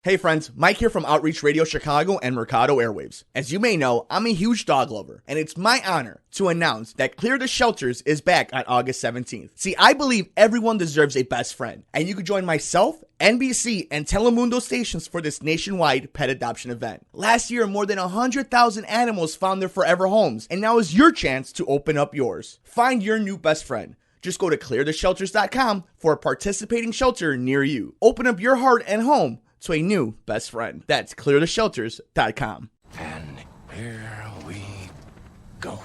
Hey friends, Mike here from Outreach Radio Chicago and Mercado Airwaves. As you may know, I'm a huge dog lover, and it's my honor to announce that Clear the Shelters is back on August 17th. See, I believe everyone deserves a best friend, and you can join myself, NBC, and Telemundo stations for this nationwide pet adoption event. Last year, more than 100,000 animals found their forever homes, and now is your chance to open up yours. Find your new best friend. Just go to cleartheshelters.com for a participating shelter near you. Open up your heart and home to a new best friend. That's cleartheshelters.com. And here we go.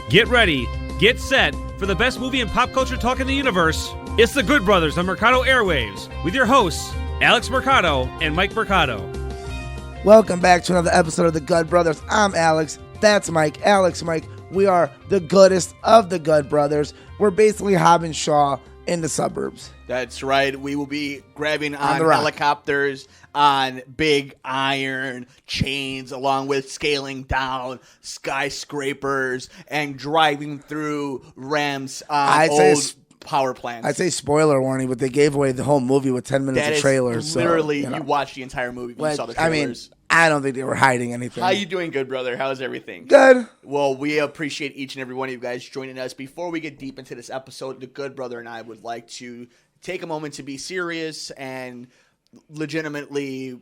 Get ready, get set for the best movie and pop culture talk in the universe. It's the Good Brothers on Mercado Airwaves with your hosts, Alex Mercado and Mike Mercado. Welcome back to another episode of the Good Brothers. I'm Alex. That's Mike. Alex, Mike. We are the goodest of the Good Brothers. We're basically Hobbs and Shaw in the suburbs. That's right. We will be grabbing on helicopters, on big iron chains, along with scaling down skyscrapers and driving through ramps on old power plants. I'd say spoiler warning, but they gave away the whole movie with 10 minutes of trailers. Literally, you watched the entire movie when you saw the trailers. I don't think they were hiding anything. How you doing, good brother? How's everything? Good. Well, we appreciate each and every one of you guys joining us. Before we get deep into this episode, the good brother and I would like to take a moment to be serious and legitimately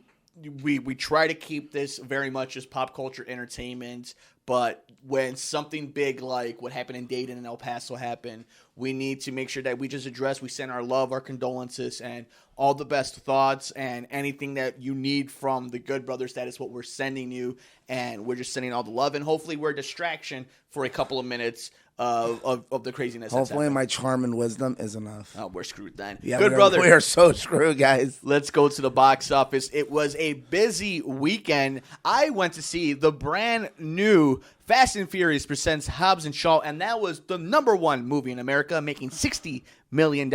we try to keep this very much as pop culture entertainment, but when something big like what happened in Dayton and El Paso happened, we need to make sure that we just address, we send our love, our condolences, and all the best thoughts and anything that you need from the Good Brothers. That is what we're sending you, and we're just sending all the love, and hopefully we're a distraction for a couple of minutes of the craziness. Hopefully my charm and wisdom is enough. Oh, we're screwed then. Yeah, Good brother. We are so screwed, guys. Let's go to the box office. It was a busy weekend. I went to see the brand new Fast and Furious presents Hobbs and Shaw, and that was the number one movie in America, making $60 million.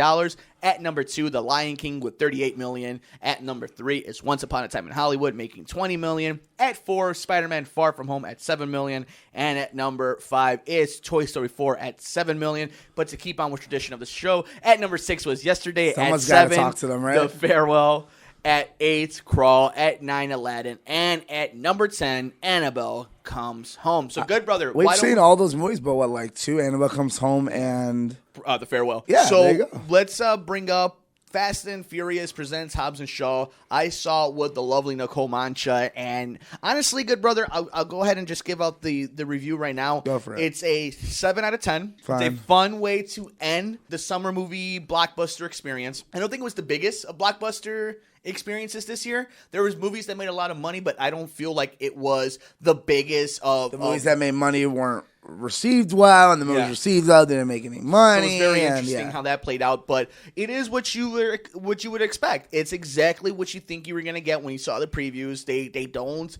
At number 2, The Lion King with $38 million. At number 3 is Once Upon a Time in Hollywood, making $20 million. At 4, Spider-Man Far From Home at $7 million. And at number 5 is Toy Story 4 at $7 million. But to keep on with tradition of the show, at number 6 was Yesterday. Someone's at 7. Someone's got to talk to them, right? The Farewell. At 8, Crawl. At 9, Aladdin. And at number 10, Annabelle Comes Home. So, good brother. We've seen all those movies, but what, like 2, Annabelle Comes Home and The Farewell. Yeah, so there you go. Let's bring up Fast and Furious presents Hobbs and Shaw. I saw it with the lovely Nicole Mancha, and honestly, good brother, I'll go ahead and just give out the review right now. Go for it. It's a 7 out of 10. Fine. It's a fun way to end the summer movie blockbuster experience. I don't think it was the biggest of blockbuster experiences this year. There was movies that made a lot of money, but I don't feel like it was the biggest of the movies that made money weren't received well, and the movies received well didn't make any money. So it's very interesting how that played out, but it is what you would expect. It's exactly what you think you were going to get when you saw the previews. They don't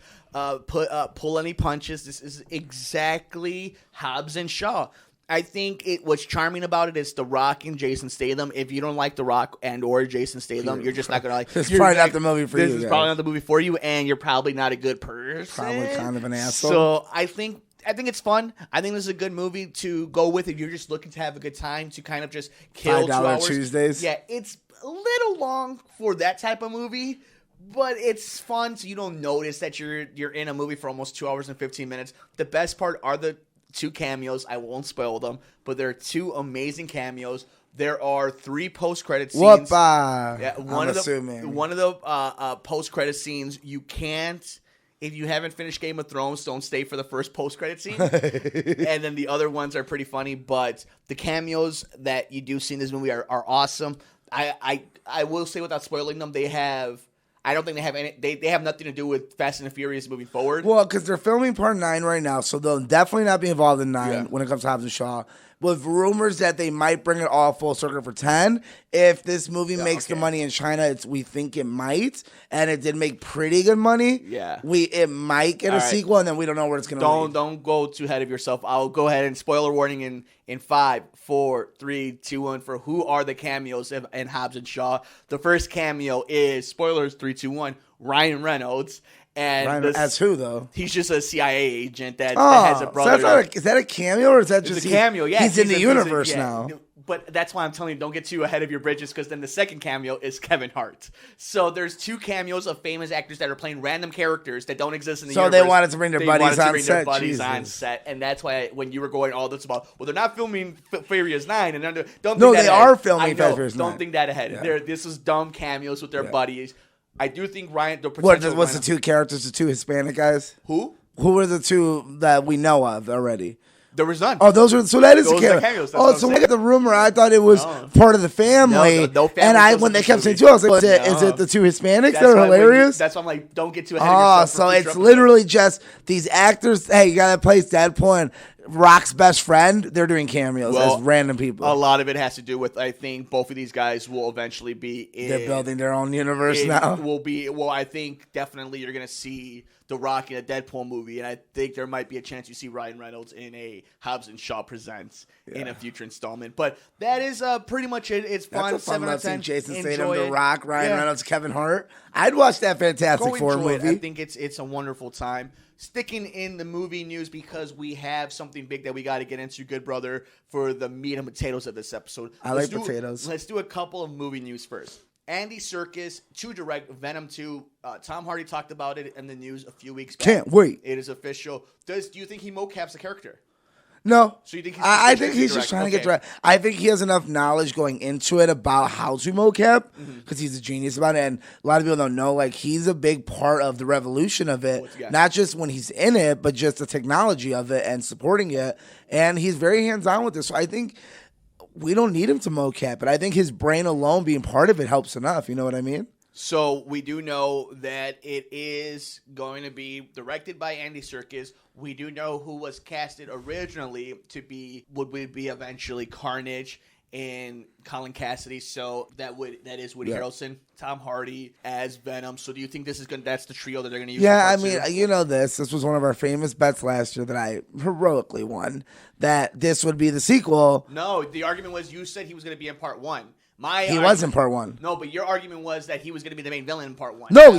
pull any punches. This is exactly Hobbs and Shaw. I think what's charming about it is The Rock and Jason Statham. If you don't like The Rock and or Jason Statham, you're just not going to like. It's probably not the movie for you. This is probably not the movie for you, and you're probably not a good person. Probably kind of an asshole. So I think it's fun. I think this is a good movie to go with if you're just looking to have a good time, to kind of just kill 2 hours. Tuesdays. Yeah, it's a little long for that type of movie, but it's fun so you don't notice that you're in a movie for almost 2 hours and 15 minutes. The best part are the 2 cameos. I won't spoil them, but there are 2 amazing cameos. There are 3 post-credit scenes. Yeah, one of the post-credit scenes, you can't. If you haven't finished Game of Thrones, don't stay for the first post-credit scene. And then the other ones are pretty funny, but the cameos that you do see in this movie are awesome. I will say, without spoiling them, I don't think they have any. They have nothing to do with Fast and the Furious moving forward. Well, because they're filming part 9 right now, so they'll definitely not be involved in 9 when it comes to Hobbs and Shaw. With rumors that they might bring it all full circle for 10. If this movie makes the money in China, we think it might, and it did make pretty good money. Yeah, it might get a sequel, and then we don't know where it's going to lead. Don't go too ahead of yourself. I'll go ahead and spoiler warning in 5, 4, 3, 2, 1 for who are the cameos in Hobbs and Shaw. The first cameo is, spoilers, 3, 2, 1, Ryan Reynolds. And as who, though? He's just a CIA agent that has a brother. So is that a cameo, or is that just a cameo? Yeah, he's in the universe now. But that's why I'm telling you, don't get too ahead of your bridges, because then the second cameo is Kevin Hart. So there's 2 cameos of famous actors that are playing random characters that don't exist in the universe. So they wanted to bring their buddies on set. And that's why when you were going all this about, well, they're not filming Furious 9. And don't think no, that they ahead. are filming Furious 9. Don't think that ahead. Yeah. This is dumb cameos with their buddies. I do think Ryan... What's the 2 characters, the 2 Hispanic guys? Who? Who were the 2 that we know of already? There was none. Oh, those are so that is those a cameo. cameos. So I got the rumor. I thought it was part of the family. No family. And when they kept saying 2, I was like, is it the 2 Hispanics that are hilarious? That's why I'm like, don't get too ahead of yourself. So it's literally just these actors. Hey, you got to place Deadpool and Rock's best friend. They're doing cameos as random people. A lot of it has to do with, I think, both of these guys will eventually be in. They're building their own universe now. I think definitely you're going to see The Rock in a Deadpool movie, and I think there might be a chance you see Ryan Reynolds in a Hobbs and Shaw Presents in a future installment. But that is pretty much it. It's fun. That's a fun 7 out of 10. Jason Statham, The Rock, Ryan Reynolds, Kevin Hart. I'd watch that Fantastic Four movie. I think it's a wonderful time. Sticking in the movie news, because we have something big that we got to get into, good brother, for the meat and potatoes of this episode. I like potatoes. Let's do a couple of movie news first. Andy Serkis to direct Venom 2. Tom Hardy talked about it in the news a few weeks back. Can't wait. It is official. Do you think he mocaps the character? No. So you think I think he's just trying to get direct. I think he has enough knowledge going into it about how to mocap, because he's a genius about it. And a lot of people don't know, like, he's a big part of the revolution of it. Not just when he's in it, but just the technology of it and supporting it. And he's very hands-on with this. So I think we don't need him to mocap it. I think his brain alone being part of it helps enough. You know what I mean? So we do know that it is going to be directed by Andy Serkis. We do know who was casted originally would be eventually Carnage and Colin Cassidy. So that is Woody Harrelson, Tom Hardy as Venom. So do you think that's the trio that they're going to use? Yeah, I mean, you know this was one of our famous bets last year that I heroically won, that this would be the sequel. No, the argument was you said he was going to be in part 1. He was in part 1. No, but your argument was that he was going to be the main villain in part 1. No,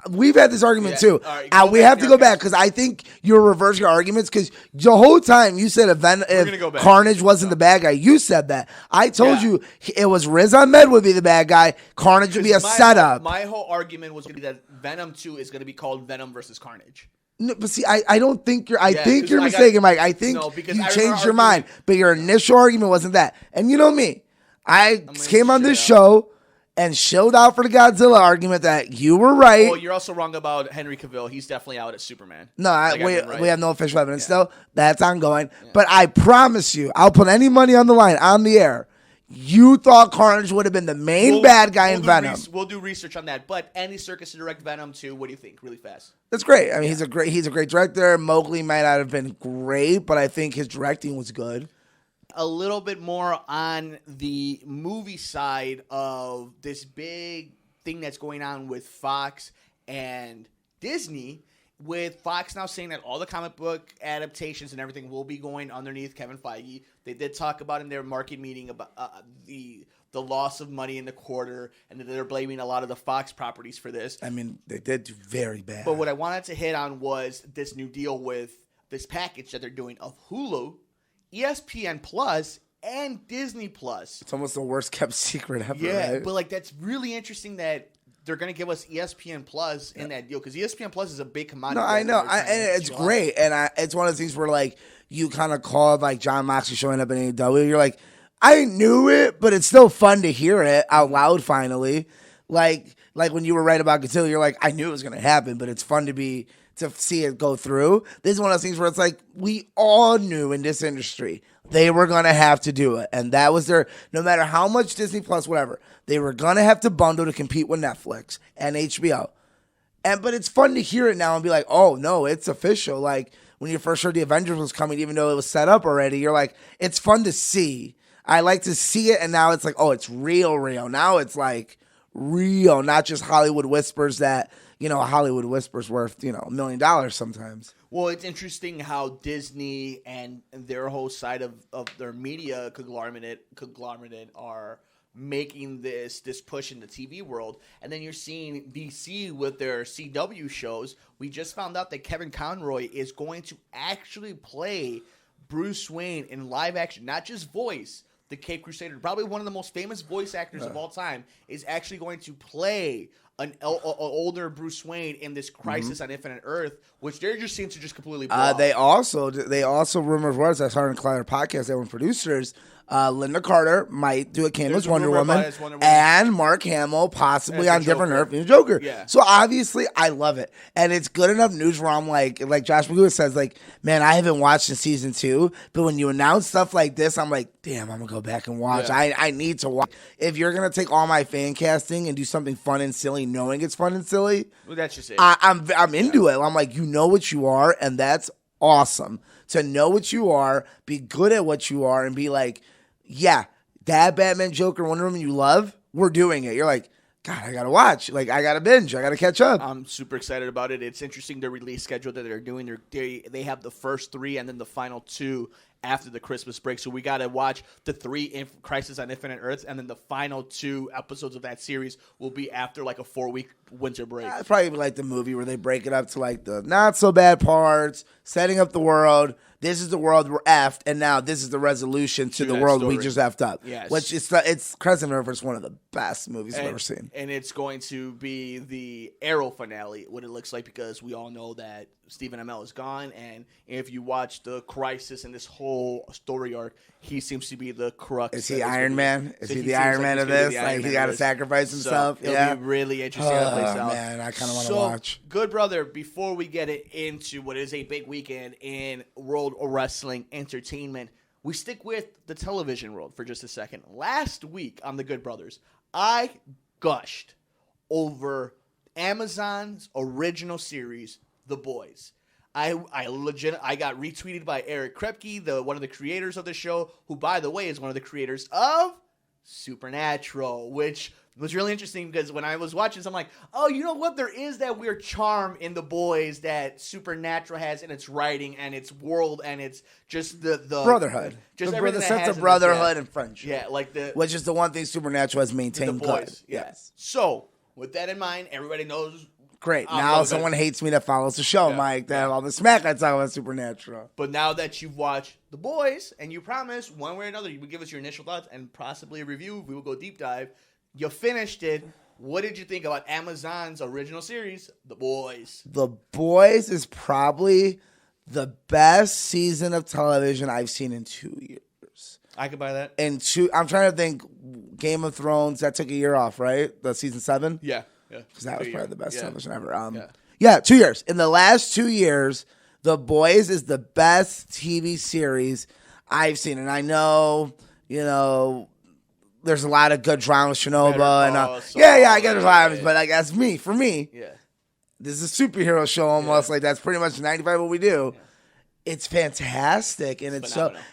we've had this argument too. Right, we have to go back, because I think you're reversing your arguments, because the whole time you said if Carnage wasn't the bad guy, you said that. I told you it was Riz Ahmed would be the bad guy. Carnage would be a setup. My whole argument was going to be that Venom 2 is going to be called Venom versus Carnage. No, but see, I don't think you're. I think you're mistaken, Mike. I think you changed your mind, but your initial argument wasn't that. And you know me. I came on this show and shilled out for the Godzilla argument that you were right. Well, you're also wrong about Henry Cavill. He's definitely out as Superman. No, we have no official evidence still. That's ongoing. Yeah. But I promise you, I'll put any money on the line on the air. You thought Carnage would have been the main bad guy in Venom. We'll do research on that. But Andy Serkis to direct Venom 2, what do you think? Really fast. That's great. I mean, he's a great director. Mowgli might not have been great, but I think his directing was good. A little bit more on the movie side of this big thing that's going on with Fox and Disney, with Fox now saying that all the comic book adaptations and everything will be going underneath Kevin Feige. They did talk about in their market meeting about the loss of money in the quarter, and that they're blaming a lot of the Fox properties for this. I mean, they did do very bad. But what I wanted to hit on was this new deal with this package that they're doing of Hulu, ESPN Plus, and Disney Plus. It's almost the worst kept secret ever. Yeah, right? but like that's really interesting that they're going to give us ESPN Plus in that deal, because ESPN Plus is a big commodity. No, I know, and it's great, and it's one of the things where like you kind of call like John Moxley showing up in AEW. You're like, I knew it, but it's still fun to hear it out loud. Finally, like when you were right about Godzilla, you're like, I knew it was going to happen, but it's fun to see it go through. This is one of those things where it's like, we all knew in this industry they were going to have to do it. And that was no matter how much Disney Plus, whatever, they were going to have to bundle to compete with Netflix and HBO. But it's fun to hear it now and be like, oh, no, it's official. Like, when you first heard the Avengers was coming, even though it was set up already, you're like, it's fun to see. I like to see it, and now it's like, oh, it's real. Now it's like real, not just Hollywood whispers that, a Hollywood whisper's worth, $1 million sometimes. Well, it's interesting how Disney and their whole side of their media conglomerate are making this push in the TV world. And then you're seeing DC with their CW shows. We just found out that Kevin Conroy is going to actually play Bruce Wayne in live action, not just voice, the Cape Crusader, probably one of the most famous voice actors of all time, is actually going to play an older Bruce Wayne in this Crisis on Infinite Earth, which there just seems to just completely blow up. They also rumors was I saw in Collider podcast that when producers Linda Carter might do a cameo as Wonder Woman, and Mark Hamill possibly on different Earth being Joker. Yeah. So obviously I love it, and it's good enough news where I'm like Josh McGuigan says, like, man, I haven't watched in season 2, but when you announce stuff like this, I'm like, damn, I'm gonna go back and watch. Yeah. I need to watch. If you're gonna take all my fan casting and do something fun and silly, knowing it's fun and silly, well, that's just it. I'm into it. I'm like, you know what you are, and that's awesome. To know what you are, be good at what you are, and be like, yeah, that Batman, Joker, Wonder Woman you love, we're doing it. You're like, God, I gotta watch. Like, I gotta binge. I gotta catch up. I'm super excited about it. It's interesting, the release schedule that they're doing. They have the first 3 and then the final 2 after the Christmas break. So we got to watch the 3 Crisis on Infinite Earths, and then the final 2 episodes of that series will be after like a 4-week winter break. It's probably like the movie where they break it up to like the not so bad parts, setting up the world. This is the world we're effed, and now this is the resolution to the world we just effed up. Yes. Which it's Crisis on Infinite Earths, one of the best movies I've ever seen. And it's going to be the Arrow finale, what it looks like, because we all know that Stephen Amell is gone, and if you watch the Crisis and this whole story arc, he seems to be the crux. Is he Iron Man? Is he the Iron Man of this? Like, he got to sacrifice himself? So it'll be really interesting how it plays out. Man, I kind of want to watch. Good brother, before we get into what is a big weekend in World Wrestling Entertainment, we stick with the television world for just a second. Last week on the Good Brothers, I gushed over Amazon's original series, The Boys. I got retweeted by Eric Kripke, one of the creators of the show, who, by the way, is one of the creators of Supernatural, which was really interesting because when I was watching this, I'm like, oh, you know what? There is that weird charm in The Boys that Supernatural has in its writing and its world, and it's just the brotherhood. Just the sense of brotherhood and friendship. Yeah, like which is the one thing Supernatural has maintained. The Boys. Good. Yes. So with that in mind, everybody knows. Great. Now someone hates me that follows the show, Mike. That all the smack I talk about Supernatural. But now that you've watched The Boys and you promise one way or another you would give us your initial thoughts and possibly a review, we will go deep dive. You finished it. What did you think about Amazon's original series, The Boys? The Boys is probably the best season of television I've seen in 2 years. I could buy that. I'm trying to think. Game of Thrones, that took a year off, right? The season 7? Yeah. Because that was probably the best television ever. Yeah, 2 years. In the last 2 years, The Boys is the best TV series I've seen. And I know, there's a lot of good drama with Chernobyl. I get it. But like, that's me. For me, this is a superhero show almost. Like, that's pretty much 95 what we do. Yeah. It's fantastic. And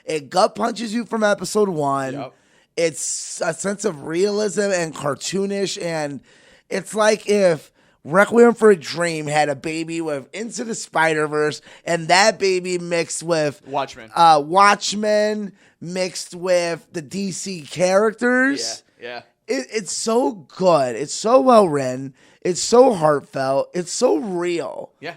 it gut punches you from episode 1. Yep. It's a sense of realism and cartoonish, and it's like if Requiem for a Dream had a baby with Into the Spider-Verse, and that baby mixed with Watchmen mixed with the DC characters. Yeah. It's so good. It's so well written. It's so heartfelt. It's so real. Yeah.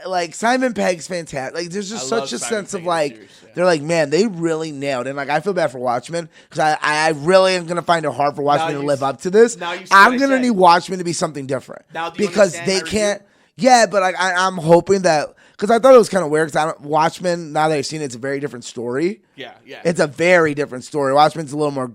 Like, Simon Pegg's fantastic. Like, there's just such a sense of like, they're like, man, they really nailed it. And like, I feel bad for Watchmen because I really am gonna find it hard for Watchmen to live up to this. I'm gonna need Watchmen to be something different because they can't. Yeah, but like, I'm hoping that because I thought it was kind of weird because Watchmen. Now that I've seen it, it's a very different story. Yeah. It's a very different story. Watchmen's a little more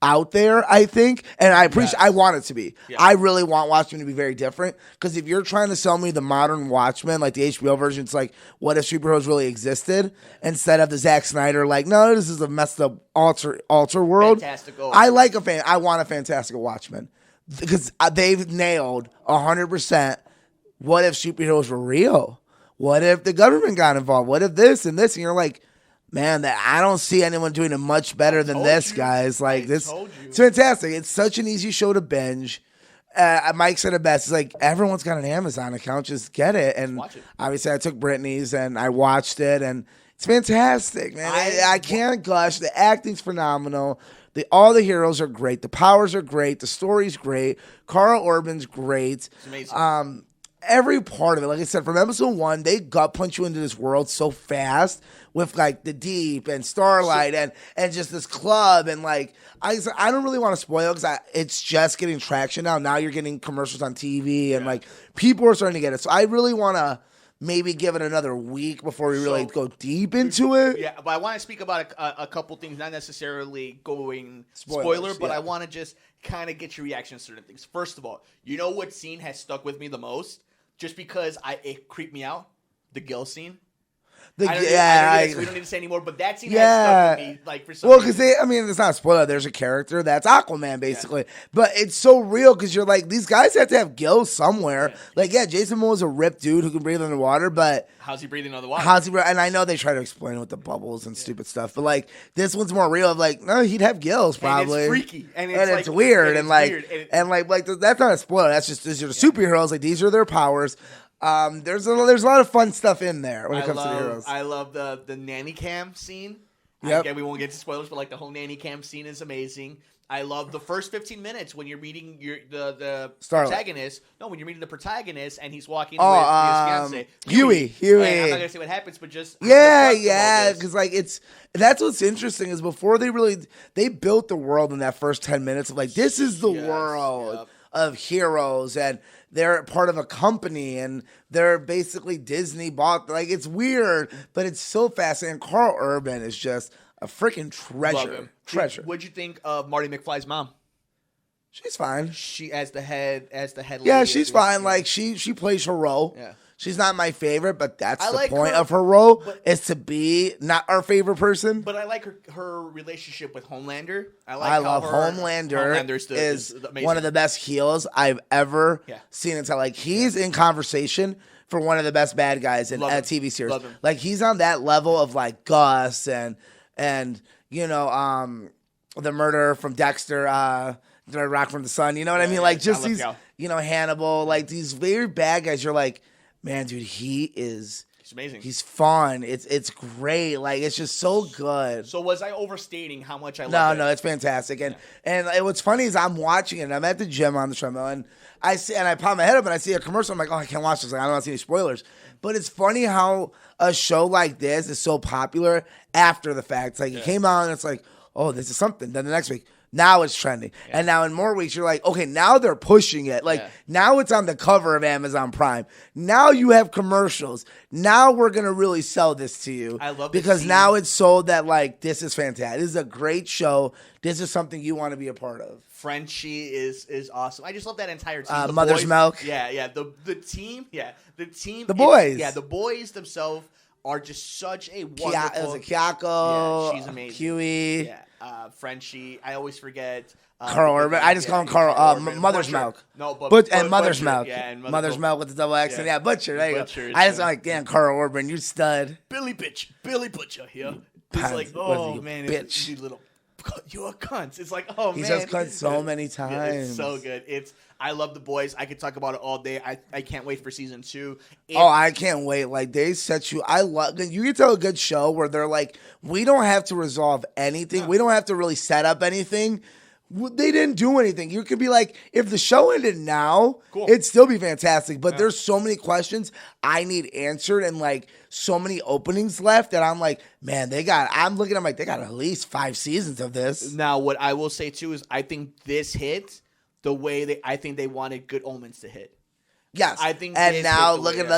out there, I think, and I appreciate. I want it to be. Yeah. I really want Watchmen to be very different because if you're trying to sell me the modern Watchmen, like the HBO version, it's like, what if superheroes really existed instead of the Zack Snyder? Like, no, this is a messed up alter world. Fantastical. I want a fantastical Watchmen because they've nailed 100%. What if superheroes were real? What if the government got involved? What if this and this? And you're like, man, I don't see anyone doing it much better than this, guys. Like, this, it's fantastic. It's such an easy show to binge. Mike said it best. It's like, everyone's got an Amazon account. Just get it. And obviously, I took Brittany's and I watched it, and it's fantastic, man. I can't gush. The acting's phenomenal. All the heroes are great. The powers are great. The story's great. Carl Urban's great. It's amazing. every part of it. Like I said, from episode 1, they gut punch you into this world so fast with like the Deep and Starlight and just this club and like I don't really want to spoil it because it's just getting traction now. Now you're getting commercials on TV and like people are starting to get it. So I really want to maybe give it another week before we really go deep into it. Yeah, but I want to speak about a couple things, not necessarily going spoiler, but I want to just kind of get your reaction to certain things. First of all, you know what scene has stuck with me the most? Just because it creeped me out? The Gil scene. We don't need to say anymore, but that scene has stuck with me, like, for some reason. Because it's not a spoiler. There's a character that's Aquaman, basically. Yeah. But it's so real because you're like, these guys have to have gills somewhere. Yeah. Like, Jason Momoa's a ripped dude who can breathe underwater, but... How's he breathing underwater? And I know they try to explain it with the bubbles and stupid stuff, but, like, this one's more real of, like, no, he'd have gills, probably. And it's freaky. And it's weird. And that's not a spoiler. That's just, these are the superheroes. Like, these are their powers. There's a lot of fun stuff in there when it comes to the heroes. I love the nanny cam scene. Yep. Again, we won't get to spoilers, but like the whole nanny cam scene is amazing. I love the first 15 minutes when you're meeting the protagonist. No, when you're meeting the protagonist and he's walking with his fiance. Huey. I'm not gonna say what happens, but just because like that's what's interesting is before they built the world in that first 10 minutes of like this is the world of heroes and they're part of a company and they're basically Disney bought. Like it's weird, but it's so fascinating. Carl Urban is just a freaking treasure. What'd you think of Marty McFly's mom? She's fine. She as the head. Yeah, she's fine. Like she plays her role. Yeah. She's not my favorite, but that's the point of her role is to be not our favorite person. But I like her relationship with Homelander. I love Homelander is one of the best heels I've ever seen until like he's in conversation for one of the best bad guys in a TV series. Like he's on that level of like Gus and you know the murderer from Dexter, Rock from the Sun. You know what I mean? Like just these Hannibal, like these very bad guys. You're like, man, dude, he's amazing. He's fun. It's great. Like it's just so good. So was I overstating how much I love it? No, it's fantastic. And what's funny is I'm watching it. And I'm at the gym on the treadmill, and I pop my head up and I see a commercial. I'm like, oh, I can't watch this. Like, I don't want to see any spoilers. But it's funny how a show like this is so popular after the fact. It's like it came out and it's like, oh, this is something. Then the next week, now it's trending. Yeah. And now in more weeks, you're like, okay, now they're pushing it. Like, now it's on the cover of Amazon Prime. Now you have commercials. Now we're going to really sell this to you. I love because now it's sold that, like, this is fantastic. This is a great show. This is something you want to be a part of. Frenchie is awesome. I just love that entire team. Mother's Milk. Yeah. The team. Yeah. The team. The boys. The boys themselves are just such a wonderful. Kyako. Yeah, she's amazing. Huey. Yeah. Frenchie. I always forget. Carl Urban. I just call him Carl. Mother's Milk. No, but Mother's Milk. Yeah, and Mother's Milk with the double accent. Yeah, Butcher. There you go. I just like, damn, Carl Urban, you stud. Billy Butcher here. It's like, oh man, bitch. You little, you're a cunt. It's like, oh man, he says cunt so many times. Yeah, it's so good. I love the boys. I could talk about it all day. I can't wait for season 2. I can't wait. Like they set you. You can tell a good show where they're like, we don't have to resolve anything. No. We don't have to really set up anything. They didn't do anything. You could be like, if the show ended now, it'd still be fantastic. But there's so many questions I need answered and like so many openings left that I'm like, man, I'm looking at them like they got at least 5 seasons of this. Now, what I will say too is I think this hit the way I think they wanted Good Omens to hit. Yes, I think. And now look at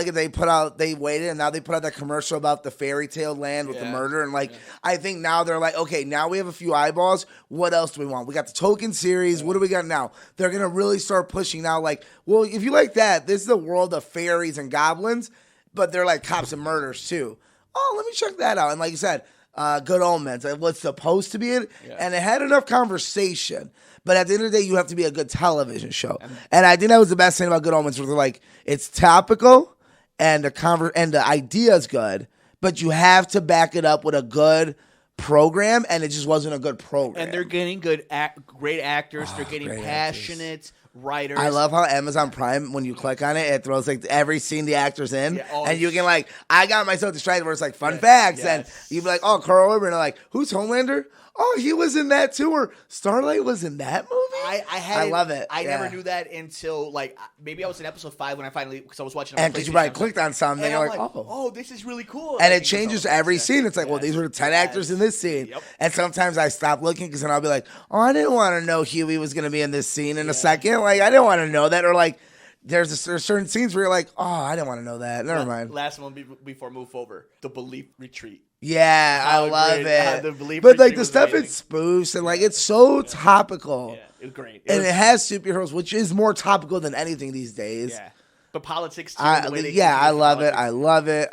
they waited and now they put out that commercial about the fairy tale land with the murder and like I think now they're like, okay, now we have a few eyeballs. What else do we want? We got the Token series. What do we got now? They're gonna really start pushing now. Like, well, if you like that, this is a world of fairies and goblins, but they're like cops and murders too. Oh, let me check that out. And like you said, Good Omens. It was supposed to be it, and it had enough conversation. But at the end of the day, you have to be a good television show. And I think that was the best thing about Good Omens, where they're like, it's topical and the idea is good, but you have to back it up with a good program, and it just wasn't a good program. And they're getting great actors. They're getting passionate writers. I love how Amazon Prime, when you click on it, it throws like every scene the actor's in, and you can like, I got myself distracted where it's like fun facts, and you'd be like, oh, Carl Urban, like, who's Homelander? oh, he was in that too, or Starlight was in that movie. I love it. I Yeah. never knew that until like maybe I was in episode 5 when I finally because I was watching. And because you probably clicked on something, and you're I'm like, oh, this is really cool. And Like, it changes every scene. It's like, well, these were the 10 actors in this scene. Yep. And sometimes I stop looking because then I'll be like, oh, I didn't want to know Huey was going to be in this scene in a second. Like, I didn't want to know that. Or like, there's certain scenes where you're like, oh, I didn't want to know that. Never mind. Last one before move over, the Belief Retreat. Yeah, I How love great- it. the Belief But like Retreat the was stuff it amazing. spoofs and like it's so topical. Yeah, it was great. And it has superheroes, which is more topical than anything these days. Yeah, but politics too. I the way they love it. politics. I love it.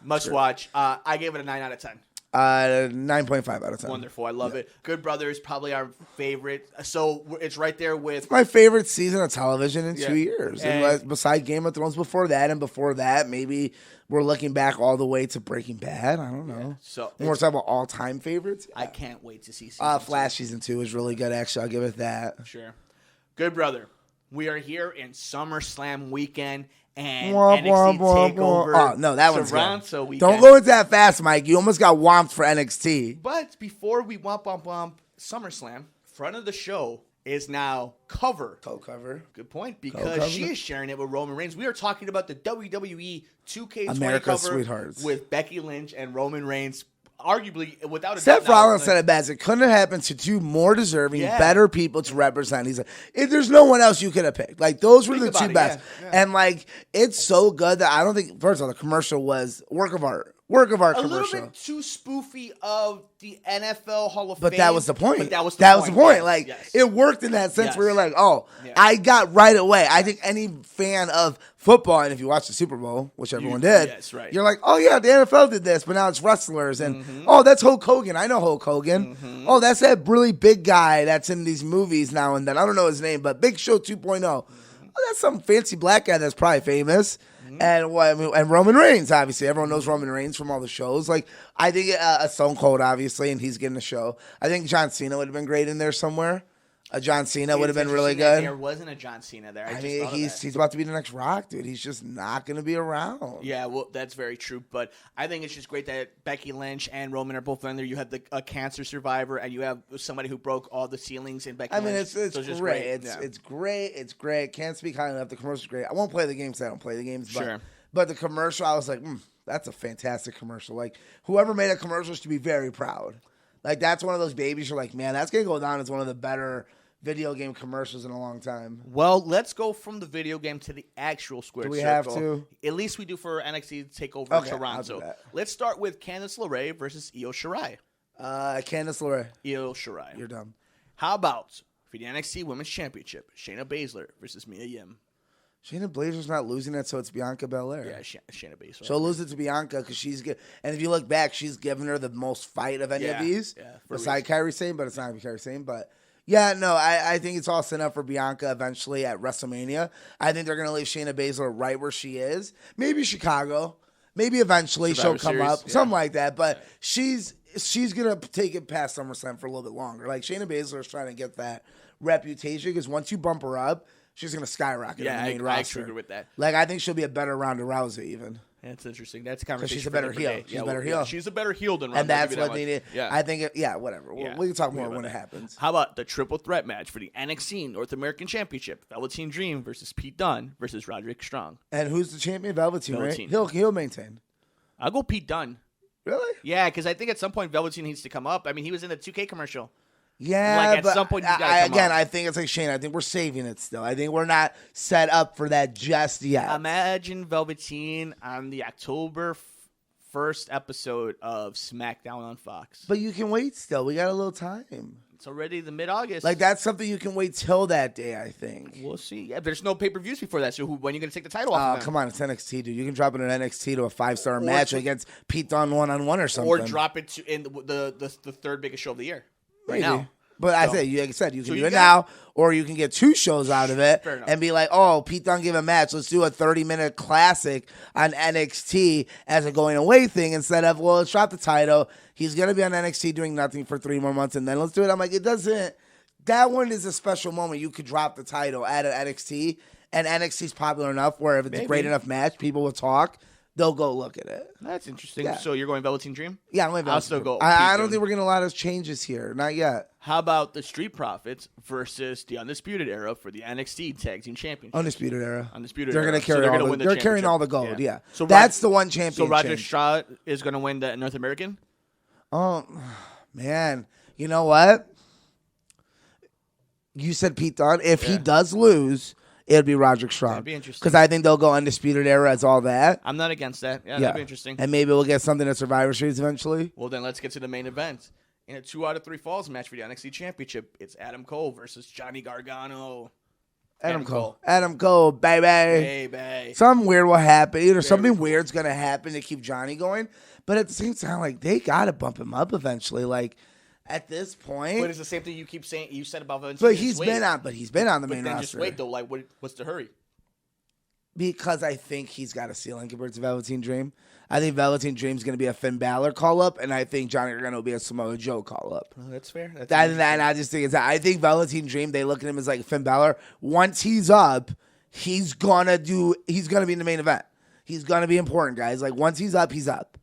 Must watch. I gave it a 9 out of 10. 9.5 out of 10. Wonderful. I love it. Good Brothers, probably our favorite. So it's right there with. My favorite season of television in 2 years. And- And besides Game of Thrones before that, and before that, maybe we're looking back all the way to Breaking Bad. I don't know. So When we're talking about all-time favorites. I can't wait to see season Flash season 2 is really good, actually. I'll give it that. 2. Sure. Good Brother. We are here in SummerSlam weekend and Womp, NXT womp, womp, TakeOver. womp. Oh, no, that one's Toronto good. weekend. Don't go into that fast, Mike. You almost got whomped for NXT. But before we womp SummerSlam, front of the show is now cover. Co-cover. Good point, because Co-cover. she is sharing it with Roman Reigns. We are talking about the WWE 2K20 America's cover Sweethearts. with Becky Lynch and Roman Reigns. Arguably, without a Seth doubt, Rollins said it best. It couldn't have happened to two more deserving, Yeah. better people to represent. He's like, there's no one else you could have picked. Like, those were Think the two about it, best. yeah. And, like, it's so good that I don't think, first of all, the commercial was work of art. Work of art a commercial. little bit too spoofy of the NFL Hall of But Fame. that was the point. But that was the that point. was the point. Yes, Like, yes. it worked in that sense Yes. where you're like, oh, Yeah. I got right away. I think any fan of football, and if you watch the Super Bowl, which everyone did, yes, right. you're like, oh, yeah, the NFL did this, but now it's wrestlers. And, oh, that's Hulk Hogan. I know Hulk Hogan. Oh, that's that really big guy that's in these movies now and then. I don't know his name, but Big Show 2.0. Oh, that's some fancy black guy that's probably famous. And and Roman Reigns, obviously. Everyone knows Roman Reigns from all the shows. Like, I think a Stone Cold, obviously, and he's getting a show. I think John Cena would have been great in there somewhere. A John Cena would have been really Interesting that good. There wasn't a John Cena there. I mean, he's about to be the next Rock, dude. He's just not going to be around. Yeah, well, that's very true. But I think it's just great that Becky Lynch and Roman are both in there. You have a cancer survivor, and you have somebody who broke all the ceilings in Becky I mean, Lynch. it's So just great. Yeah. It's great. It's great. Can't speak highly enough. The commercial's great. I won't play the games. I don't play the games. But, Sure. But the commercial, I was like, that's a fantastic commercial. Like, whoever made a commercial should be very proud. Like, that's one of those babies you're like, man, that's going to go down as one of the better video game commercials in a long time. Well, let's go from the video game to the actual squared Do we circle. have to? At least we do for NXT TakeOver Okay, Toronto. I'll do that. Let's start with Candice LeRae versus Io Shirai. Candice LeRae, Io Shirai. you're dumb. How about for the NXT Women's Championship, Shayna Baszler versus Mia Yim? Shayna Baszler's not losing it, so it's Bianca Belair. Yeah, Shayna Baszler. She'll lose it to Bianca because she's good. And if you look back, she's given her the most fight of any of these. Yeah, for a besides Kairi Sane, but it's not Kairi Sane. But yeah, no, I think it's all set up for Bianca eventually at WrestleMania. I think they're going to leave Shayna Baszler right where she is. Maybe Chicago. Maybe eventually Survivor she'll come Series, up. Something like that. But she's going to take it past SummerSlam for a little bit longer. Like, Shayna Baszler is trying to get that reputation because once you bump her up, she's going to skyrocket in the main I roster. agree with that. Like, I think she'll be a better Ronda Rousey even. That's interesting. That's a conversation. she's a for better different heel. day. She's a better yeah, heel. She's a better heel than Ronda. And that's I'll give you what that they much. need. Yeah. I think whatever. Yeah. We can talk more About when it that. happens. How about the triple threat match for the NXT North American Championship? Velveteen Dream versus Pete Dunne versus Roderick Strong. And who's the champion? Velveteen, Velveteen. right? He'll maintain. I'll go Pete Dunne. Really? Yeah, because I think at some point Velveteen needs to come up. I mean, he was in the 2K commercial. Yeah, Like, at but some point he's gotta come up. I think it's like Shane. I think we're saving it still. I think we're not set up for that just yet. Imagine Velveteen on the October 1st episode of SmackDown on Fox. But you can wait still. We got a little time. It's already the mid-August. Like, that's something you can wait till that day, I think. We'll see. Yeah, there's no pay-per-views before that, so when are you going to take the title off of them? Come on, it's NXT, dude. You can drop it in NXT to a 5-star match against Pete Dunne one-on-one or something. Or drop it in the third biggest show of the year. Right Maybe. now. But like I said, you can So do you it got- now, or you can get 2 shows out of it Fair enough. and be like, oh, Pete Dunne gave a match. Let's do a 30-minute classic on NXT as a going-away thing instead of, well, let's drop the title. He's going to be on NXT doing nothing for 3 more months, and then let's do it. I'm like, it doesn't. That one is a special moment. You could drop the title at an NXT, and NXT's popular enough where if it's a great enough match, people will talk. they'll go look at it. That's interesting. Yeah. So you're going Velveteen Dream? Yeah, I'm going I'll still go. I don't think we're getting a lot of changes here. Not yet. How about the Street Profits versus the Undisputed Era for the NXT Tag Team Championship? Undisputed Era. Undisputed They're Era. going to carry all the. They're carrying all the gold. Yeah. So that's the one championship. So Roger Shaw is going to win the North American. Oh man, you know what? You said Pete Dunne. If he does lose, it'd be Roderick Strong. That'd be interesting. Because I think they'll go Undisputed Era as all that. I'm not against that. Yeah, that'd be interesting. And maybe we'll get something at Survivor Series eventually. Well, then let's get to the main event. In a 2 out of 3 falls match for the NXT Championship, it's Adam Cole versus Johnny Gargano. Adam Cole, baby. Baby. Something weird will happen. Either something weird's going to happen to keep Johnny going, but at the same time, like, they got to bump him up eventually. Like, at this point. But it's the same thing you keep saying. You said about Valentino. But he's been on the main roster. Just wait, though. Like, what's the hurry? Because I think he's got a ceiling compared to Velveteen Dream. I think Velveteen Dream's going to be a Finn Balor call-up, and I think Johnny Gargano will be a Samoa Joe call-up. Oh, that's fair. And I just think I think Velveteen Dream, they look at him as like Finn Balor. Once he's up, he's going to be in the main event. He's going to be important, guys. Like, once he's up, he's up.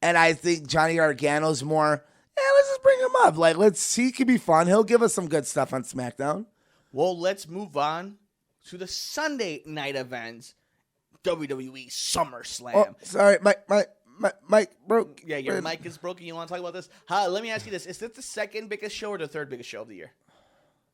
And I think Johnny Gargano's more, let's just bring him up. Like, let's see. He could be fun. He'll give us some good stuff on SmackDown. Well, let's move on to the Sunday night events. WWE SummerSlam. Oh, sorry, Mike broke. Yeah, your mic is broken. You want to talk about this? Let me ask you this. Is this the second biggest show or the third biggest show of the year?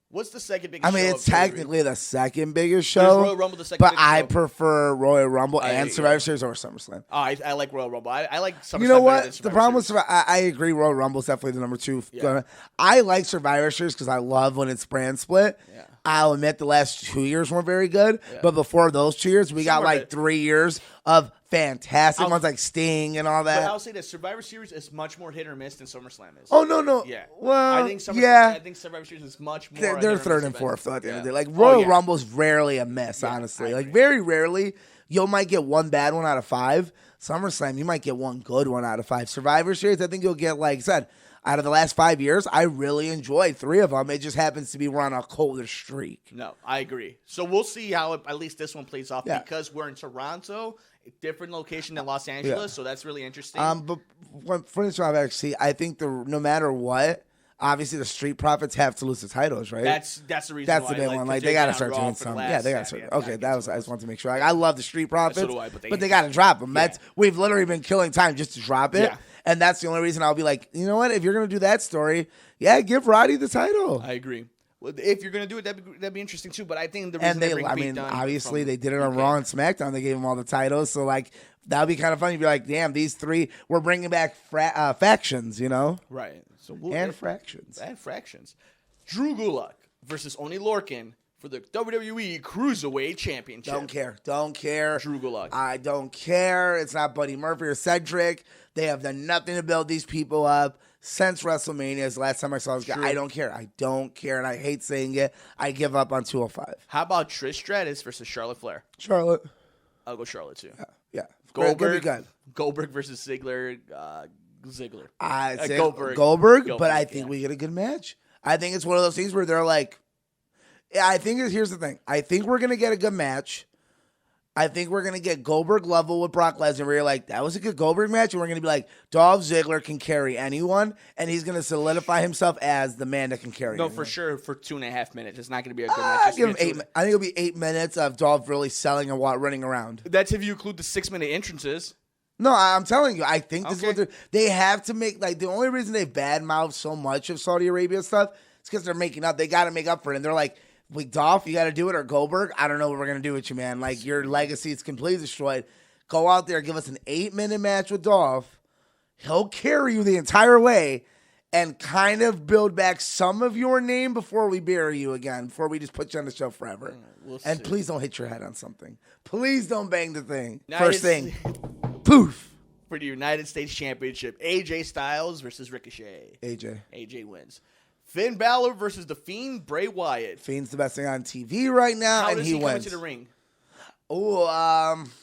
What's the second biggest show? I mean, it's technically the second biggest show. There's Royal Rumble, the second biggest I show. prefer Royal Rumble and Survivor Series over SummerSlam. Oh, I like Royal Rumble. I like SummerSlam. You know what? The problem with I agree. Royal Rumble is definitely the number 2. Yeah. I like Survivor Series because I love when it's brand split. Yeah. I'll admit the last 2 years weren't very good, but before those 2 years, we got like 3 years of fantastic ones like Sting and all that. But I'll say this: Survivor Series is much more hit or miss than SummerSlam is. Oh no. Yeah. Well, I think Survivor Series is much more. They're third and fourth at the end of the day. Like Royal Rumble's rarely a miss, honestly. Like very rarely, you might get one bad one out of 5. SummerSlam, you might get one good one out of 5. Survivor Series, I think you'll get, like I said, out of the last 5 years, I really enjoyed 3 of them. It just happens to be we're on a colder streak. No, I agree. So we'll see how at least this one plays off because we're in Toronto, a different location than Los Angeles, so that's really interesting. But for this job, actually, I think no matter what, obviously the Street Profits have to lose the titles, right? That's the reason. That's why, the big one. Like they got to start doing something. Yeah, they got to start. Okay, that was. I just wanted to make sure. Like I love the Street Profits, so do I, but they got to drop them. That's we've literally been killing time just to drop it. Yeah. And that's the only reason I'll be like, you know what? If you're going to do that story, give Roddy the title. I agree. Well, if you're going to do it, that'd be interesting too. But I think the reason obviously they did it on Raw and SmackDown. They gave them all the titles. So, like, that would be kind of fun. You'd be like, damn, these 3, we're bringing back factions, you know? Right. So fractions. And fractions. Drew Gulak versus Oney Lorcan for the WWE Cruiserweight Championship. Don't care. Drew Gulak. I don't care. It's not Buddy Murphy or Cedric. They have done nothing to build these people up since WrestleMania. Is the last time I saw this guy. I don't care. And I hate saying it. I give up on 205. How about Trish Stratus versus Charlotte Flair? Charlotte. I'll go Charlotte too. Yeah. Goldberg versus Ziggler. Goldberg, but I think we get a good match. I think it's one of those things where they're like, here's the thing. I think we're going to get a good match. I think we're going to get Goldberg level with Brock Lesnar where you're like, that was a good Goldberg match. And we're going to be like, Dolph Ziggler can carry anyone. And he's going to solidify himself as the man that can carry anyone. For sure, for 2.5 minutes. It's not going to be a good match. Give him 8 minutes. I think it'll be 8 minutes of Dolph really selling and running around. That's if you include the 6-minute entrances. No, I'm telling you, I think this is what they have to make. Like, the only reason they badmouth so much of Saudi Arabia stuff is because they're making up. They got to make up for it. And they're like, Dolph, you got to do it, or Goldberg, I don't know what we're going to do with you, man. Like, your legacy is completely destroyed. Go out there, give us an 8-minute match with Dolph. He'll carry you the entire way and kind of build back some of your name before we bury you again, before we just put you on the show forever. And please don't hit your head on something. Please don't bang the thing. First thing, poof. For the United States Championship, AJ Styles versus Ricochet. AJ wins. Finn Balor versus The Fiend, Bray Wyatt. Fiend's the best thing on TV right now, and he wins. How does he come into the ring?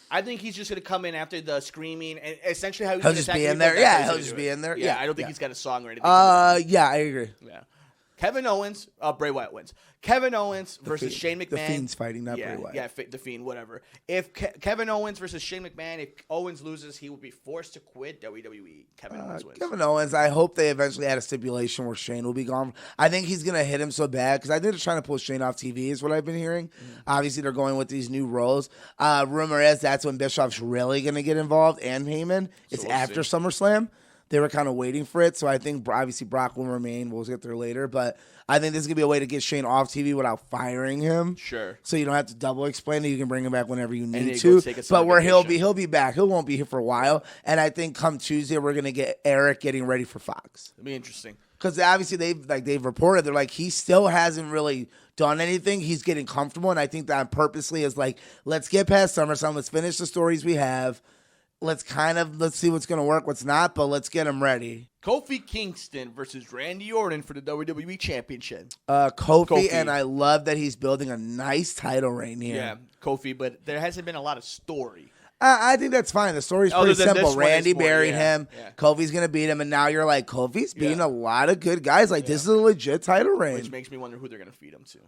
I think he's just going to come in after the screaming, and essentially he'll just be in there. Yeah, he'll just be in there. Yeah, I don't think he's got a song or anything. Yeah, I agree. Yeah. Kevin Owens, Bray Wyatt wins. Kevin Owens versus Shane McMahon. The Fiend's fighting, not yeah, Bray Wyatt. Yeah, the Fiend, whatever. If Kevin Owens versus Shane McMahon, if Owens loses, he will be forced to quit WWE. Kevin Owens wins. Kevin Owens, I hope they eventually had a stipulation where Shane will be gone. I think he's going to hit him so bad because I think they're trying to pull Shane off TV is what I've been hearing. Obviously, they're going with these new roles. Rumor is that's when Bischoff's really going to get involved and Heyman. It's after SummerSlam. They were kind of waiting for it, so I think obviously Brock will remain. We'll get there later, but I think this is going to be a way to get Shane off TV without firing him. Sure. So you don't have to double explain it. You can bring him back whenever you need to. But where he'll be back. He won't be here for a while, and I think come Tuesday we're going to get Eric getting ready for Fox. It'll be interesting. Because obviously they've reported, they're like, he still hasn't really done anything. He's getting comfortable, and I think that purposely is like, let's get past SummerSlam. Let's finish the stories we have. Let's see what's going to work, what's not, but let's get him ready. Kofi Kingston versus Randy Orton for the WWE Championship. Kofi, and I love that he's building a nice title reign here. Yeah, Kofi, but there hasn't been a lot of story. I think that's fine. The story's pretty simple. Randy buried him. Yeah. Kofi's going to beat him, and now you're like, Kofi's beating a lot of good guys. Like, this is a legit title reign. Which makes me wonder who they're going to feed him to.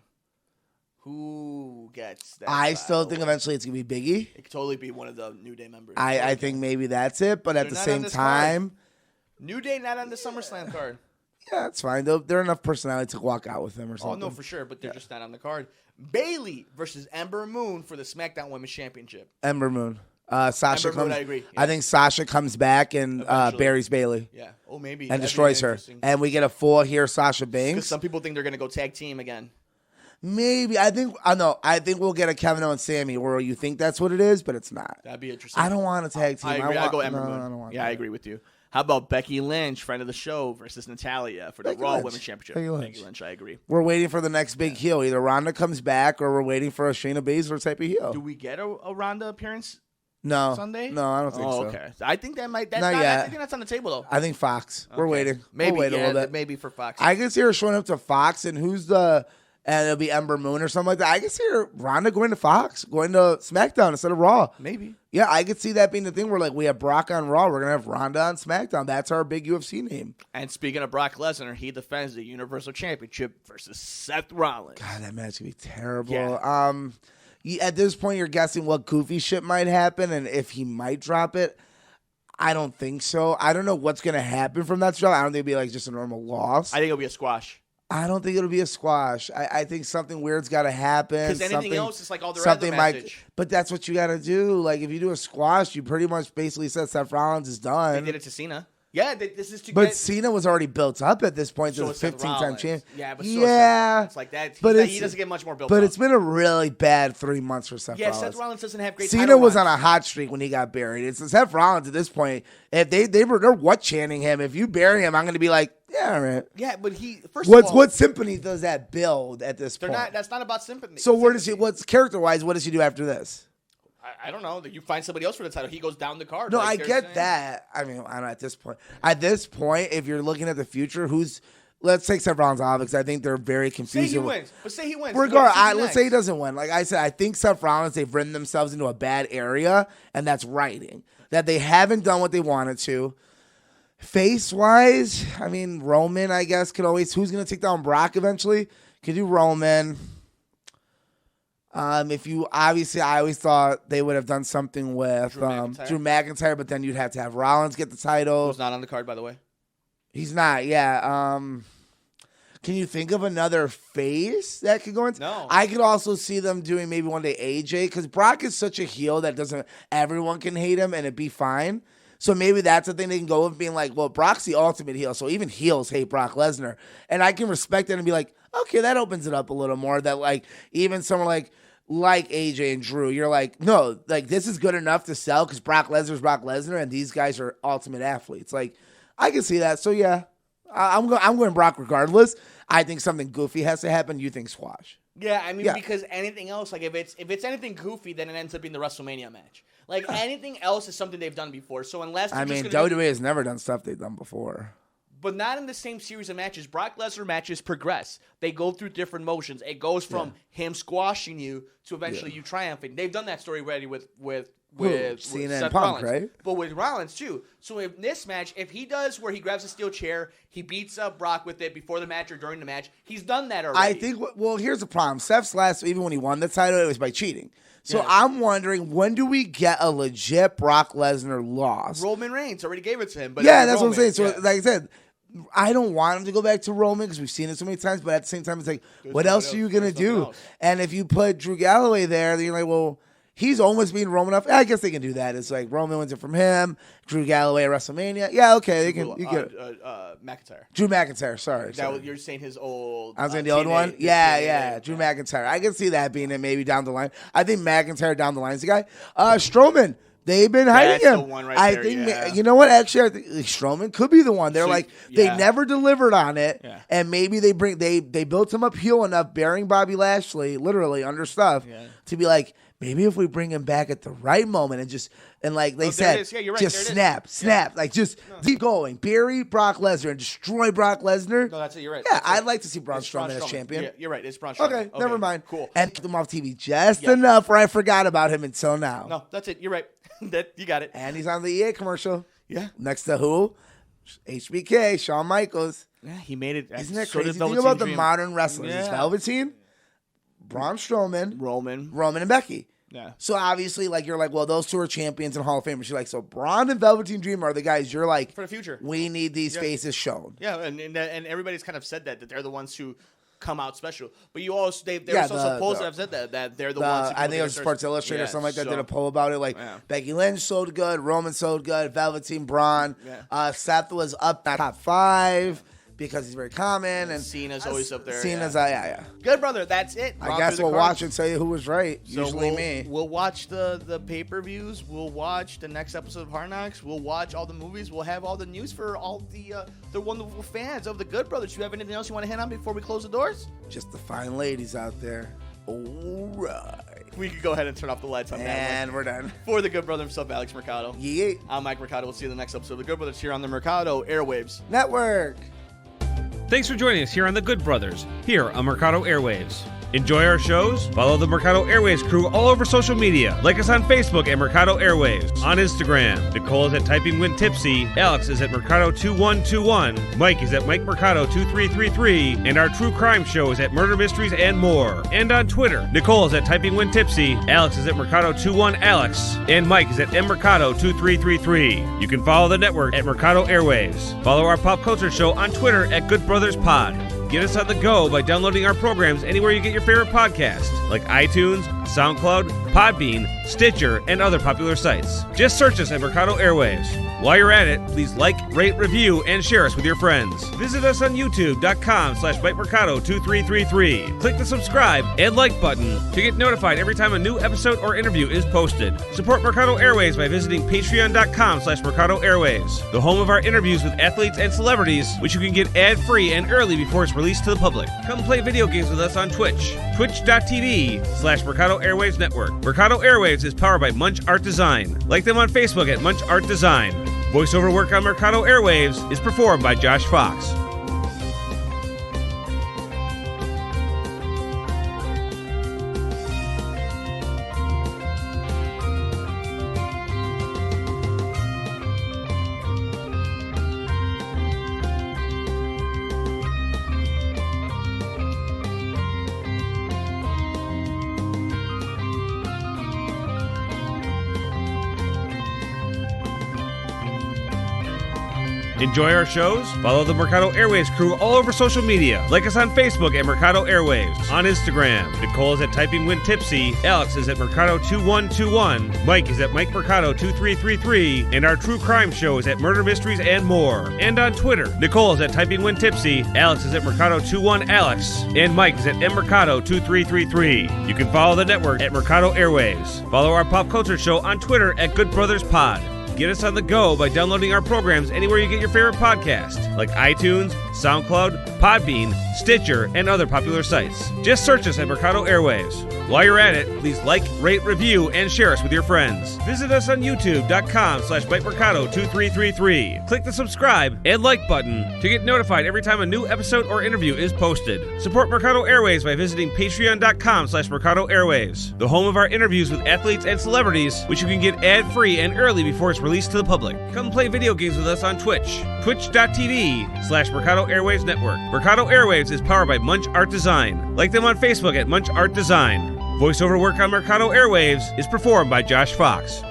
Who gets that? I still think eventually it's going to be Biggie. It could totally be one of the New Day members. I think maybe that's it, but at the same time. New Day not on the SummerSlam card. Yeah, that's fine. They're enough personality to walk out with him or something. Oh, no, for sure, but they're just not on the card. Bayley versus Ember Moon for the SmackDown Women's Championship. Ember Moon. Sasha Ember Moon, I agree. Yeah. I think Sasha comes back and buries Bayley. Yeah. Oh, maybe. And destroys her. And we get a full here Sasha Banks. Because some people think they're going to go tag team again. Maybe. I think we'll get a Kevin Owens and Sammy where you think that's what it is, but it's not. That'd be interesting. I don't want a tag team. I agree. I'll go Ember Moon. I don't want I agree with you. How about Becky Lynch, friend of the show, versus Natalia for the Raw Women's Championship? Becky Lynch, I agree. We're waiting for the next big heel. Either Ronda comes back or we're waiting for a Shayna Baszler type of heel. Do we get a Ronda appearance? No. Sunday? No, I don't think so. Okay. I think that might. That's not yet. I think that's on the table though. I think Fox. Okay. We're waiting. Maybe we'll wait a little bit. Maybe for Fox. I can see her showing up to Fox, and and it'll be Ember Moon or something like that. I can see her Ronda going to Fox, going to SmackDown instead of Raw. Maybe. Yeah, I could see that being the thing where like we have Brock on Raw, we're gonna have Ronda on SmackDown. That's our big UFC name. And speaking of Brock Lesnar, he defends the Universal Championship versus Seth Rollins. God, that match would be terrible. Yeah. At this point, you're guessing what goofy shit might happen and if he might drop it. I don't think so. I don't know what's gonna happen from that drop. I don't think it'll be like just a normal loss. I think it'll be a squash. I don't think it'll be a squash. I think something weird's got to happen. Because anything else is like all the rest of the message. But that's what you got to do. Like, if you do a squash, you pretty much basically said Seth Rollins is done. They did it to Cena. Yeah, this is to But Cena was already built up at this point to the 15-time champion. Yeah, but it's like that. He doesn't get much more built up. But it's been a really bad 3 months for Seth Rollins. Yeah, Seth Rollins doesn't have great Cena was on a hot streak when he got buried. It's Seth Rollins at this point. If they're what chanting him. If you bury him, I'm going to be like, yeah, all right. Yeah, but of all, what sympathy does that build at this point? That's not about sympathy. So what's character-wise, what does he do after this? I don't know. You find somebody else for the title. He goes down the card. No, I get that. I mean, I don't know at this point. At this point, if you're looking at the future, let's take Seth Rollins off because I think they're very confusing. Say he wins. But say he wins. Let's say he doesn't win. Like I said, I think Seth Rollins, they've written themselves into a bad area, and that's writing. That they haven't done what they wanted to. Face-wise, I mean, Roman, I guess, could always... Who's going to take down Brock eventually? Could do Roman. If you... Obviously, I always thought they would have done something with Drew McIntyre, but then you'd have to have Rollins get the title. Who's not on the card, by the way? He's not, yeah. Can you think of another face that could go into? No. I could also see them doing maybe one day AJ, because Brock is such a heel that everyone can hate him and it'd be fine. So maybe that's the thing they can go with, being like, well, Brock's the ultimate heel, so even heels hate Brock Lesnar. And I can respect that and be like, okay, that opens it up a little more, that like even someone like AJ and Drew, you're like, no, like this is good enough to sell because Brock Lesnar's Brock Lesnar and these guys are ultimate athletes. Like, I can see that. So yeah, I'm going Brock regardless. I think something goofy has to happen. You think squash. Yeah, I mean, because anything else, like if it's anything goofy, then it ends up being the WrestleMania match. Like anything else is something they've done before. So unless WWE has never done stuff they've done before. But not in the same series of matches. Brock Lesnar matches progress. They go through different motions. It goes from him squashing you to eventually you triumphing. They've done that story already with with Cena Seth and Punk, Rollins, right? But with Rollins too. So in this match, if he does where he grabs a steel chair, he beats up Brock with it before the match or during the match, he's done that already. I think. Well, here's the problem. Seth's last, even when he won the title, it was by cheating. So Yeah. I'm wondering, when do we get a legit Brock Lesnar loss? Roman Reigns already gave it to him. But Yeah, it was that's what I'm Roman. saying. So, like I said, I don't want him to go back to Roman because we've seen it so many times. But at the same time, it's like, what else are you gonna There's nothing do? else. And if you put Drew Galloway there, then you're like, well, he's almost being Roman enough. I guess they can do that. It's like Roman wins it from him. Drew Galloway at WrestleMania. Yeah, okay, they can. You get McIntyre. Drew McIntyre. Sorry. You're saying his old. I was saying the old one? Yeah. Drew McIntyre. I can see that being it maybe down the line. I think McIntyre down the line is the guy. Strowman. They've been hiding That's him. the one right I there, think, yeah. you know what? Actually, I think Strowman could be the one. They're So, they yeah. never delivered on it. Yeah. And maybe they built him up heel enough, bearing Bobby Lashley, literally under stuff, to be like, maybe if we bring him back at the right moment and like they there said, it is. Yeah, you're right. just There it is. snap, like just keep going. Bury Brock Lesnar and destroy Brock Lesnar. No, that's it. You're right. Yeah, That's I'd it. like to see Braun It's Braun Strowman as champion. Yeah, you're right. It's Braun Strowman. Okay, never mind. Cool. And keep him off TV just enough where I forgot about him until now. No, that's it. You're right. You got it. And he's on the EA commercial. Yeah. Next to who? HBK, Shawn Michaels. Yeah, he made it. Isn't that So did crazy? Think Velveteen about the Dream. modern wrestlers. It's Yeah. Velveteen, Braun Strowman, Roman. and Becky. Yeah. So obviously, like, you're like, well, those two are champions and Hall of Famers. You're like, so Braun and Velveteen Dream are the guys you're like, For the future. we need these Yeah. faces shown. Yeah, and everybody's kind of said that they're the ones who come out special. But you also they're Yeah, also supposed to have said that they're the The- ones. Who come I up think it was against Sports us. Illustrated or Yeah, something like that. so- Did a poll about it. Like Yeah. Becky Lynch sold good, Roman sold good, Velveteen, Braun. Yeah. Seth was up at top 5 because he's very common, and Cena's always up there. Cena's yeah. Good brother, that's it. I guess we'll watch and tell you who was right. So Usually we'll, me. We'll watch the pay-per-views. We'll watch the next episode of Hard Knocks. We'll watch all the movies. We'll have all the news for all the wonderful fans of the Good Brothers. Do you have anything else you want to hit on before we close the doors? Just the fine ladies out there. All right. We could go ahead and turn off the lights on that And we're done. one. For the Good Brother himself, Alex Mercado. Yeah. I'm Mike Mercado. We'll see you in the next episode of the Good Brothers here on the Mercado Airwaves. Network. Thanks for joining us here on The Good Brothers, here on Mercado Airwaves. Enjoy our shows? Follow the Mercado Airwaves crew all over social media. Like us on Facebook at Mercado Airwaves. On Instagram, Nicole is at Typing When Tipsy, Alex is at Mercado2121, Mike is at Mike Mercado2333, and our true crime show is at Murder Mysteries and More. And on Twitter, Nicole is at Typing When Tipsy, Alex is at Mercado21Alex, and Mike is at MMercado2333. You can follow the network at Mercado Airwaves. Follow our pop culture show on Twitter at Good Brothers Pod. Get us on the go by downloading our programs anywhere you get your favorite podcasts, like iTunes, SoundCloud, Podbean, Stitcher, and other popular sites. Just search us at Mercado Airwaves. While you're at it, please like, rate, review, and share us with your friends. Visit us on youtube.com/MikeMercado2333. Click the subscribe and like button to get notified every time a new episode or interview is posted. Support Mercado Airwaves by visiting patreon.com/Mercado Airwaves, the home of our interviews with athletes and celebrities, which you can get ad-free and early before it's released to the public. Come play video games with us on Twitch, twitch.tv/Mercado Airwaves Network. Mercado Airwaves is powered by Munch Art Design. Like them on Facebook at Munch Art Design. Voiceover work on Mercado Airwaves is performed by Josh Fox. Enjoy our shows? Follow the Mercado Airwaves crew all over social media. Like us on Facebook at Mercado Airwaves. On Instagram, Nicole is at Typing When Tipsy, Alex is at Mercado2121, Mike is at Mike Mercado2333, and our true crime show is at Murder Mysteries and More. And on Twitter, Nicole is at Typing When Tipsy, Alex is at Mercado21Alex, and Mike is at MMercado2333. You can follow the network at Mercado Airwaves. Follow our pop culture show on Twitter at Good Brothers Pod. Get us on the go by downloading our programs anywhere you get your favorite podcasts, like iTunes, SoundCloud, Podbean, Stitcher, and other popular sites. Just search us at Mercado Airwaves. While you're at it, please like, rate, review, and share us with your friends. Visit us on youtube.com/MikeMercado2333. Click the subscribe and like button to get notified every time a new episode or interview is posted. Support Mercado Airwaves by visiting patreon.com/Mercado Airwaves, the home of our interviews with athletes and celebrities, which you can get ad-free and early before it's released to the public. Come play video games with us on Twitch, twitch.tv/Mercado Airwaves Network. Mercado Airwaves is powered by Munch Art Design. Like them on Facebook at Munch Art Design. Voiceover work on Mercado Airwaves is performed by Josh Fox.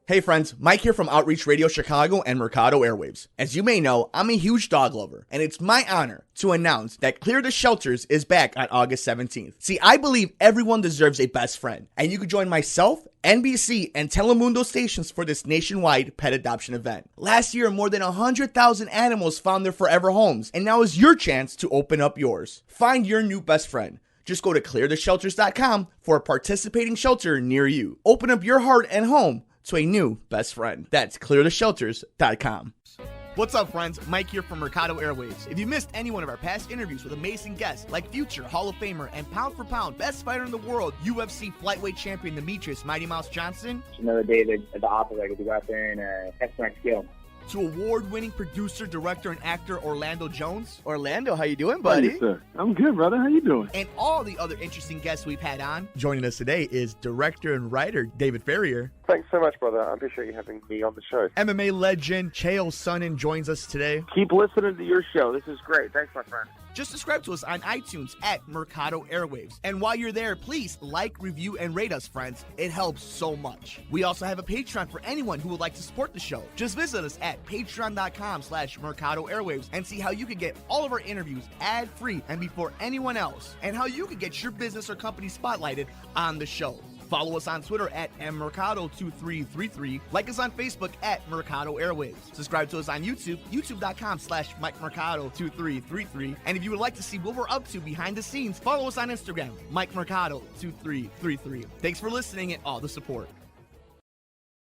Hey friends, Mike here from Outreach Radio Chicago and Mercado Airwaves. As you may know, I'm a huge dog lover, and it's my honor to announce that Clear the Shelters is back on August 17th. See, I believe everyone deserves a best friend, and you can join myself, NBC, and Telemundo stations for this nationwide pet adoption event. Last year, more than 100,000 animals found their forever homes, and now is your chance to open up yours. Find your new best friend. Just go to cleartheshelters.com for a participating shelter near you. Open up your heart and home to a new best friend. That's cleartheshelters.com. What's up, friends? Mike here from Mercado Airwaves. If you missed any one of our past interviews with amazing guests like future Hall of Famer and pound for pound best fighter in the world, UFC flyweight champion Demetrius Mighty Mouse Johnson, another day at the office, I get to go out there and test my skill. to award-winning producer, director, and actor Orlando Jones. Orlando, how you doing, buddy? Hey, sir. I'm good, brother. How you doing? And all the other interesting guests we've had on. Joining us today is director and writer David Ferrier. Thanks so much, brother. I appreciate you having me on the show. MMA legend Chael Sonnen joins us today. Keep listening to your show. This is great. Thanks, my friend. Just subscribe to us on iTunes at Mercado Airwaves. And while you're there, please like, review, and rate us, friends. It helps so much. We also have a Patreon for anyone who would like to support the show. Just visit us at patreon.com/Mercado Airwaves and see how you can get all of our interviews ad-free and before anyone else, and how you can get your business or company spotlighted on the show. Follow us on Twitter at mmercado2333. Like us on Facebook at Mercado Airwaves. Subscribe to us on YouTube, youtube.com/MikeMercado2333. And if you would like to see what we're up to behind the scenes, follow us on Instagram, MikeMercado2333. Thanks for listening and all the support.